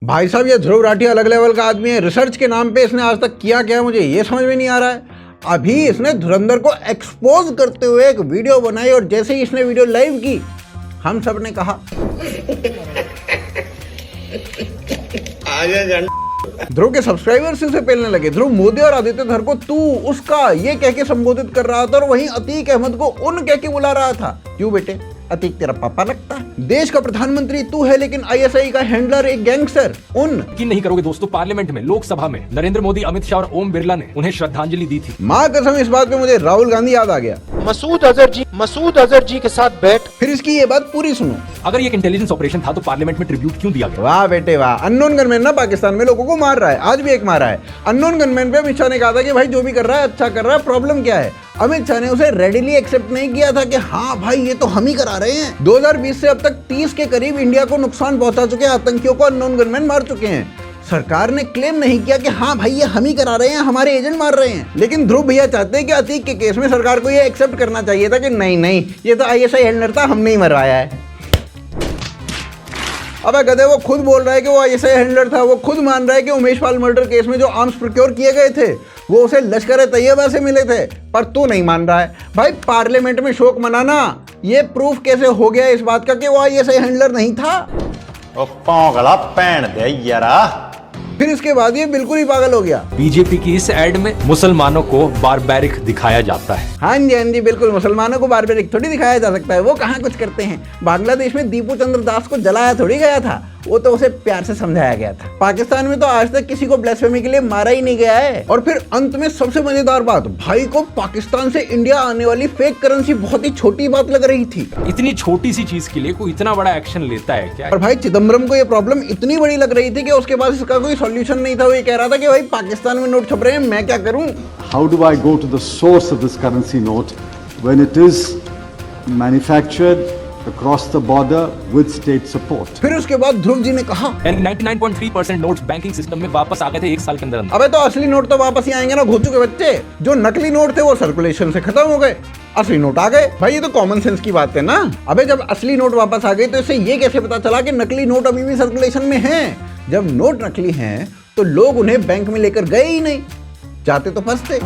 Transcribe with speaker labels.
Speaker 1: भाई साहब ये ध्रुव राठी अलग लेवल का आदमी है। रिसर्च के नाम पे इसने आज तक किया क्या मुझे ये समझ में नहीं आ रहा है। अभी इसने धुरंधर को एक्सपोज करते हुए एक वीडियो बनाई और जैसे ही इसने वीडियो लाइव की हम सब ने कहा ध्रुव के सब्सक्राइबर्स उसे पेलने लगे। ध्रुव मोदी और आदित्य धर को तू उसका ये कह के संबोधित कर रहा था और वहीं अतीक अहमद को उन कह के बुला रहा था। क्यों बेटे अतीक तेरा पापा लगता है? देश का प्रधानमंत्री तू है लेकिन आईएसआई का हैंडलर एक गैंगस्टर।
Speaker 2: यकीन नहीं करोगे दोस्तों, पार्लियामेंट में लोकसभा में नरेंद्र मोदी, अमित शाह और ओम बिरला ने उन्हें श्रद्धांजलि दी थी।
Speaker 1: माँ कसम इस बात पे मुझे राहुल गांधी याद आ गया।
Speaker 3: मसूद अजहर जी के साथ बैठ।
Speaker 1: फिर इसकी ये बात पूरी सुनो।
Speaker 2: अगर ये एक इंटेलिजेंस ऑपरेशन था तो पार्लियामेंट में ट्रिब्यूट क्यों दिया गया?
Speaker 1: वाह बेटे वाह। अननोन गनमैन ना पाकिस्तान में लोगों को मार रहा है, आज भी एक मारा है। अननोन गनमैन पे अमित शाह ने कहा था कि भाई जो भी कर रहा है अच्छा कर रहा है, प्रॉब्लम क्या है? अमित शाह ने उसे रेडिली एक्सेप्ट नहीं किया था कि हाँ भाई ये तो हम ही करा रहे हैं। 2020 से अब तक 30 के करीब इंडिया को नुकसान पहुंचा चुके आतंकियों को अननोन गनमैन मार चुके हैं। सरकार ने क्लेम नहीं किया कि हाँ भाई ये हम ही करा रहे हैं, हमारे एजेंट मार रहे हैं। लेकिन ध्रुव भैया चाहते हैं कि अतीक के केस में सरकार को ये एक्सेप्ट करना चाहिए था कि नहीं ये तो आईएसआई हैंडलर था, हमने ही मरवाया है। अबे गधे वो खुद बोल रहा है कि वो आईएसआई हैंडलर था। वो खुद मान रहा है कि उमेश पाल मर्डर केस में जो आर्म्स प्रोक्योर किए गए थे वो उसे लश्कर तैयबा से मिले थे, पर तू नहीं मान रहा है। भाई पार्लियामेंट में शोक मनाना ये प्रूफ कैसे हो गया इस बात का कि वो आईएसआई हैंडलर नहीं था?
Speaker 4: ओ पागला पैन दे यारा।
Speaker 1: फिर इसके बाद ये बिल्कुल ही पागल हो गया।
Speaker 2: बीजेपी की इस एड में मुसलमानों को बारबैरिक दिखाया जाता है।
Speaker 1: हाँ जी बिल्कुल, मुसलमानों को बारबैरिक थोड़ी दिखाया जा सकता है। वो कहाँ कुछ करते हैं। बांग्लादेश में दीपू चंद्र दास को जलाया थोड़ी गया था, वो तो उसे प्यार से समझाया गया था। पाकिस्तान में तो आज तक किसी को ब्लास्फेमी के लिए मारा ही नहीं गया है। और फिर अंत में सबसे मजेदार बात, भाई को पाकिस्तान से इंडिया आने वाली फेक करेंसी बहुत ही छोटी बात लग रही थी।
Speaker 2: इतनी छोटी सी चीज के लिए कोई इतना बड़ा एक्शन लेता है क्या?
Speaker 1: और भाई चिदम्बरम को ये प्रॉब्लम इतनी बड़ी लग रही थी कि उसके पास इसका कोई सॉल्यूशन नहीं था। वो ये कह रहा था कि भाई पाकिस्तान में नोट छप रहे हैं, मैं क्या करूं?
Speaker 5: How do I go to the source of this currency note when it is manufactured across the border with state support?
Speaker 1: फिर उसके बाद ध्रुव जी ने कहा
Speaker 2: 99.3% नोट्स बैंकिंग सिस्टम में वापस आ गए थे 1 साल के अंदर।
Speaker 1: अबे तो असली नोट तो वापस ही आएंगे ना घोचू के बच्चे। जो नकली नोट थे वो सर्कुलेशन से खत्म हो गए, असली नोट आ गए। भाई ये तो कॉमन सेंस की बात है ना। अबे जब असली नोट वापस आ गए तो इससे ये कैसे पता चला कि नकली नोट अभी भी सर्कुलेशन में हैं? जब नोट नकली हैं तो लोग उन्हें बैंक में लेकर गए ही नहीं, जाते तो फंसते।